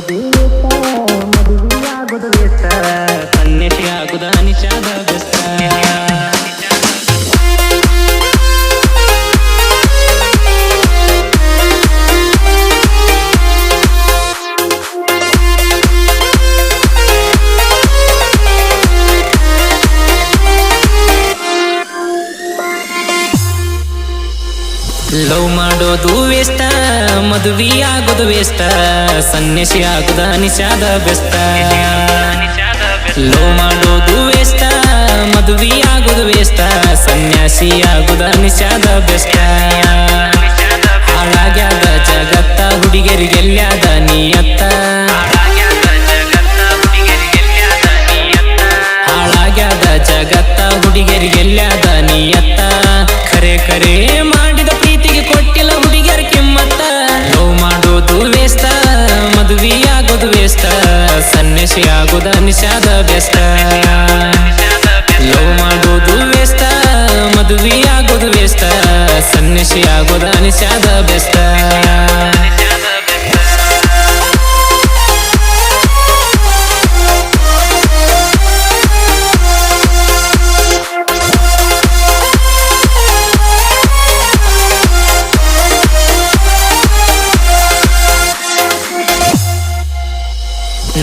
ಮದುವೆಯಾಗುದ ಬೇಸ್ತ ಸನ್ಯಾಸಿಯಾಗುದ ನಿಷಾದ ಬೆಸ್ತ love ಮಾಡೋದು waste ಮದುವೆಯಾಗೋದು waste ಸನ್ಯಾಸಿ ಆಗುದ ನಿಷಾದ ಬೆಸ್ತ love ಮಾಡೋದು ವೇಷ್ಟ ಮದುವೆಯಾಗೋದು ವೇಷ್ಟ ಸನ್ಯಾಸಿ ಆಗುದ ನಿಷಾದ ಬೆಸ್ತ ಹಾಳಾಗ್ಯಾದ ಜಗತ್ತ ಹುಡುಗರಿಗೆಲ್ಯಾದ ನೀಯತ್ತ ಹಾಳಾಗ್ಯಾದ ಜಗತ್ತ ಹುಡುಗರಿಗೆಲ್ಯಾದ ನೀಯತ್ತ ಖರೆ ಖರೆ ಮಾಡಿದ ಪ್ರೀತಿಗೆ ಕೊಟ್ಟಿಲ್ಲ ಹುಡುಗಿಯರ ಕಿಮ್ಮತ್ತ ಲವ್ ಮಾಡೋದು ವೇಸ್ತ ಮದುವೆಯಾಗೋದು ವೇಸ್ತ ಸನ್ಯಾಸಿ ಆಗೋದ ನಿಷಾದ ಬೆಸ್ತ ಲವ್ ಮಾಡೋದು ವೇಸ್ತ ಮದುವೆಯಾಗೋದು ವೇಸ್ತ ಸನ್ಯಾಸಿ ಆಗೋದ ನಿಷಾದ ಬೆಸ್ತ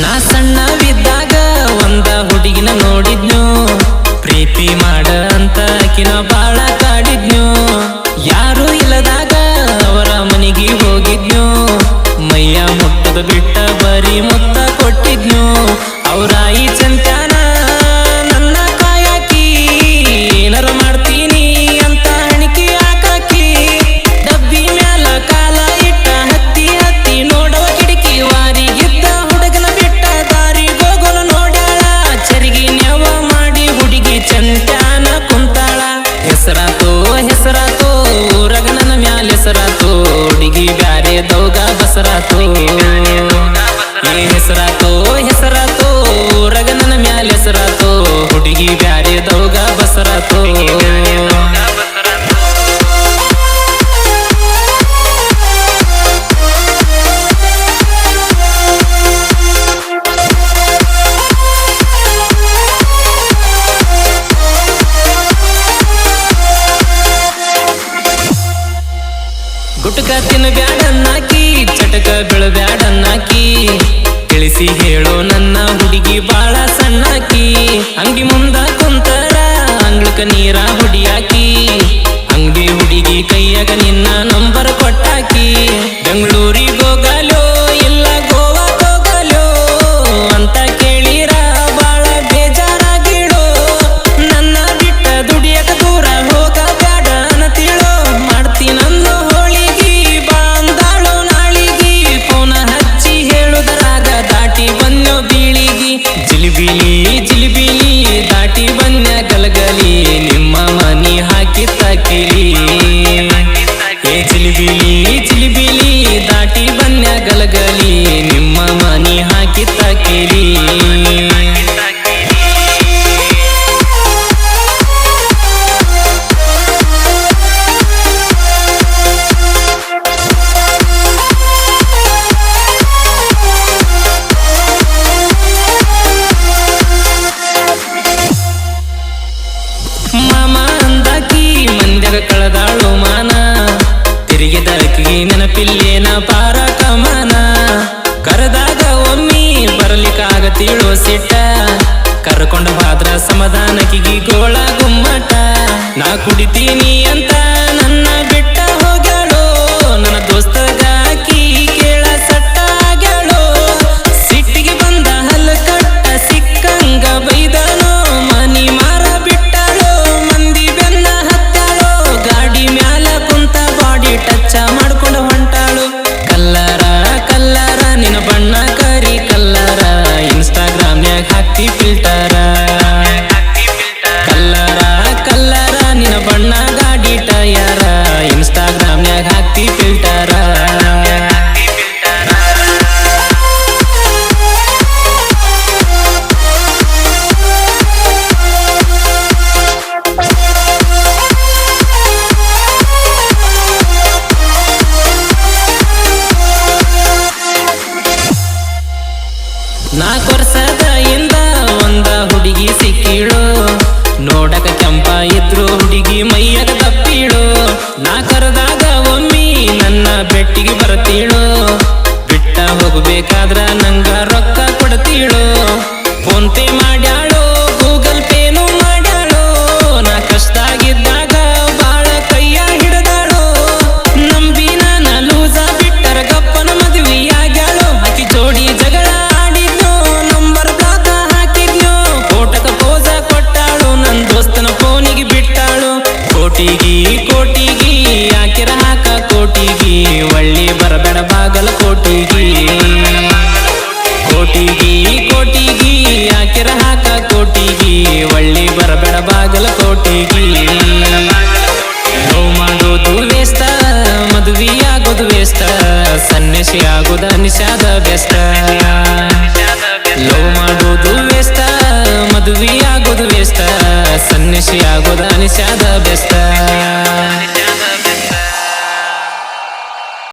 ನಾ ಸಣ್ಣವಿದ್ದಾಗ ಒಂದ ಹುಡುಗಿನ ನೋಡಿದ್ನು ಪ್ರೀತಿ ಮಾಡ ಅಂತ ಆಕಿನ ಬಾಳ ಕಾಡಿದ್ನು ಯಾರು ಇಲ್ಲದಾಗ ಅವರ ಮನೆಗೆ ಹೋಗಿದ್ನು ಮೈಯ ಮುಟ್ಟದ ಬಿಟ್ಟ ಬರೀ ಮುತ್ತ ಕೊಟ್ಟಿದ್ನು ಅವರ ಈ ಚಂತ್ಯಾನ ನನ್ನ ಕಾಯಾಕಿ ಏನಾರ ಮಾಡ್ತೀನಿ ಅಂತ ಹಣಿಕೆ ಹಾಕಾಕಿ ಡಬ್ಬಿ ಮ್ಯಾಲ ಕಾಲ ಇಟ್ಟ ಹತ್ತಿ ಹತ್ತಿ ನೋಡವ ಕಿಟಕಿ ವಾರಿಗಿದ್ದ ಹುಡುಗನ ಬಿಟ್ಟ ದಾರಿ ಗೋಗೋಲು ನೋಡ್ಯಾಳ ಚರಿಗಿ ನ್ಯವ ಮಾಡಿ ಹುಡುಗಿ ಚಂತ್ಯಾನ ಕುಂತಾಳ ಹೆಸರಾತೋ ಹೆಸರಾತೋ ರಗನನ ಮ್ಯಾಲ ಹೆಸರಾತೋ ಹುಡುಗಿ ಬ್ಯಾರೆ ದೌಗ ಬಸರಾತೋ ಏ ಹೆಸರಾತೋ ಹೆಸರಾತೋ ರಗನನ ಮ್ಯಾಲ ಹೆಸರಾತೋ ಹುಡುಗಿ ಬ್ಯಾರೆ ದೌಗ ಬಸರಾತೋ ಗುಟ್ಕ ತಿನ್ನಬ್ಯಾಡನ್ನಾಕಿ ಚಟಕ ಬೀಳಬ್ಯಾಡನ್ನಾಕಿ ತಿಳಿಸಿ ಹೇಳೋ ನನ್ನ ಹುಡುಗಿ ಬಾಳ ಸಣ್ಣಾಕಿ ಅಂಗಡಿ ಮುಂದ ಕುಂತರ ಅಂಗ್ಳಕ ನೀರ ಹುಡಿಯಾಕಿ ಅಂಗಡಿ ಹುಡುಗಿ ಕೈಯಾಗ ನಿನ್ನ ನಂಬರ್ ಕೊಟ್ಟಾಕಿ ಬೆಂಗಳೂರಿಗೆ ಹೋಗಲೋ ಇಲ್ಲ ಗೋವಾ ಹೋಗಲೋ ಅಂತ ಕೇಳಿರ ಬಾಳ ಬೇಜಾರಾಗಿಡೋ ನನ್ನ ಬಿಟ್ಟ ದುಡಿಯಕ ದೂರ ಹೋಗಬ್ಯಾಡ ಅನ್ನತಿಳೋ ಮಾಡ್ತೀನಂದು ಹೋಳಿಗಿ ಬಾಂದಾಳೋ ನಾಳಿಗಿ ಫೋನ ಹಚ್ಚಿ ಹೇಳುದರಾಗ ದಾಟಿ ಬನ್ಯೋ ಬೀಳಿಗಿ ಜಿಲಿಬಿಲಿ ಜಿಲಿಬಿಲಿ ದಾಟಿ ಬನ್ಯ ಗಲಗಲಿ ನಿಮ್ಮ ಮನಿ ಹಾಕಿ ತಕಿಲಿ ಏ ಜಿಲಿಬಿಲಿ ಜಿಲಿಬಿಲಿ ದಾಟಿ ಬನ್ಯ ಗಲಗಲಿ ನಿಮ್ಮ ಮನಿ ಹಾಕಿ ತಕಿಲಿ ಮಾಮ ಅಂದಾಕಿ ಮಂದ್ಯಾಗ ಕಳೆದಾಳು ಮಾನ ತಿರುಗಿದಕಿ ನೆನಪಿಲ್ಲೇನ ಪಾರ ಕಮಾನ ಕರೆದಾಗ ಒಮ್ಮಿ ಬರಲಿಕ್ಕಾಗತೀಳೋ ಸಿಟ್ಟ ಕರ್ಕೊಂಡ ಬಾದ್ರ ಸಮಾಧಾನಕಿಗಿ ಗೋಳ ಗುಮ್ಮಟ ನಾ ಕುಡಿತೀನಿ ಅಂತ ನನ್ನ ಬಿಟ್ಟ ಹೋಗ್ಯಾಳೋ ನನ್ನ ದೋಸ್ತಗಾಕಿ ಕೇಳ ಸಟ್ಟ ಆಗ್ಯಾಳೋ ಸಿಟ್ಟಿಗೆ ಬಂದ ಹಲ್ಲ ಕಟ್ಟ ಸಿಕ್ಕಂಗ ಬೈದನೋ ಮನಿ ಮಾರ ಬಿಟ್ಟಾಳೋ ಮಂದಿ ಬೆನ್ನ ಹತ್ತಾಳೋ ಗಾಡಿ ಮ್ಯಾಲ ಕುಂತ ಬಾಡಿ ಟಚ್ ಮಾಡ್ಕೊಂಡು ಹೊಂಟಾಳು ಕಲ್ಲರ ಕಲ್ಲರ ನಿನ್ನ ಬಣ್ಣ ಕರಿ ಕಲ್ಲರ ಇನ್ಸ್ಟಾಗ್ರಾಮ್ನ್ಯಾಗ ಹಾಕ್ತಿ ಫಿಲ್ಟರ ಕಲ್ಲರ ಕಲ್ಲರ ನಿನ್ನ ಬಣ್ಣ ಗಾಡಿ ಟಯರ ಇನ್ಸ್ಟಾ ನೋಡಕ ಕೆಂಪ ಇದ್ರು ಹುಡುಗಿ ಮೈಯಾಗ ತಪ್ಪಿಳು ನಾ ಕರೆದಾಗ ಒಮ್ಮಿ ನನ್ನ ಬೆಟ್ಟಿಗೆ ಬರ್ತೀಳು ಬಿಟ್ಟ ಹೋಗ್ಬೇಕಾದ್ರ ನಂಗ ರೊಕ್ಕ ಕೊಡ್ತೀಳು ಫೋನ್ ಪೇ ಮಾಡ್ಯಾಳು ಗೂಗಲ್ ಪೇನು ಮಾಡ್ಯಾಳು ನಾ ಕಷ್ಟಾಗಿದ್ದಾಗ ಬಾಳ ಕೈಯ ಹಿಡ್ದಾಳು ನಂಬಿ ನಾನ ಲೂಸ ಬಿಟ್ಟರ ಗಪ್ಪನ ಮದುವೆಯಾಗ್ಯಾಳು ಆಕಿ ಜೋಡಿ ಜಗಳ ಆಡಿದ್ನು ನಂಬರ್ ಬ್ಲಾಕ್ ಹಾಕಿದ್ನು ಫೋಟೋಕ ಪೋಸ ಕೊಟ್ಟಾಳು ನನ್ ದೋಸ್ತನ ಫೋನಿಗೆ ಬಿಟ್ಟಾಳು ಕೋಟಿಗಿ ಕೋಟಿಗಿ ಯಾಕಿರ ಹಾಕ ಕೋಟಿಗಿ ಒಳ್ಳಿ ಬರಬೇಡ ಬಾಗಲ ಕೋಟಿಗಿ ಕೋಟಿಗಿ ಕೋಟಿಗಿ ಯಾಕಿರ ಹಾಕ ಕೋಟಿಗಿ ಒಳ್ಳಿ ಬರಬೇಡ ಬಾಗಲ ಕೋಟಿಗಿ ಲವ್ ಮಾಡೋದು ವೇಸ್ತ ಮದುವೆ ಆಗೋದು ವೇಸ್ತ ಸನ್ಯಾಸಿ ಆಗೋದ ನಿಷಾದ ಬೆಸ್ಟ ಲವ್ ಮಾಡೋದು ವೇಸ್ತ ಮದುವೆ ಆಗೋದು ವೇಸ್ತ ಸನ್ಯಾಸಿ ಆಗೋದ ನಿಷಾದ ಬೆಸ್ಟ